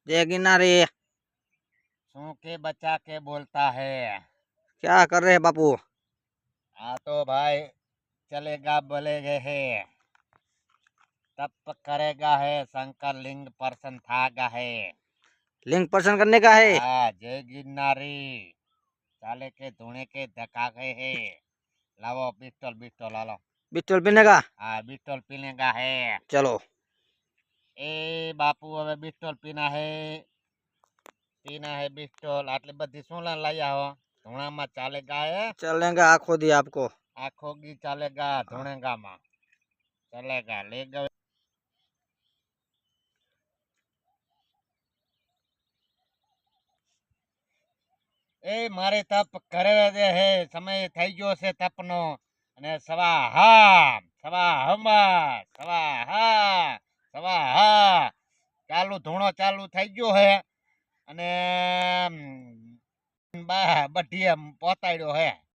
जय गिरनारी। सू के बचा के बोलता है। क्या कर रहे हैं बापू? हाँ तो भाई चलेगा बोलेगे है, तप करेगा है, शंकर लिंग पर्सन थागा है। लिंक पर्सन करने का है। जय गिरनारी चाले के धुने के धका गए है। लावो बिस्टल बिस्टल लालो। बिस्टल पीने का। बिस्टल पीने का है। चलो। ए बापू હવે बिस्टल पीना है बिस्टल आटली बधी શું લાયા હો ધૂણામાં ચાલેગા है। चलेगा आखो दी आपको। आखो गी चालेगा धुणेगा में चलेगा ले गए। એ મારે તપ કરે હે, સમય થઈ ગયો છે તપનો અને સવા હા ચાલુ ધૂણો ચાલુ થઈ ગયો હે અને બઢીએ પહોંચાડ્યો હે।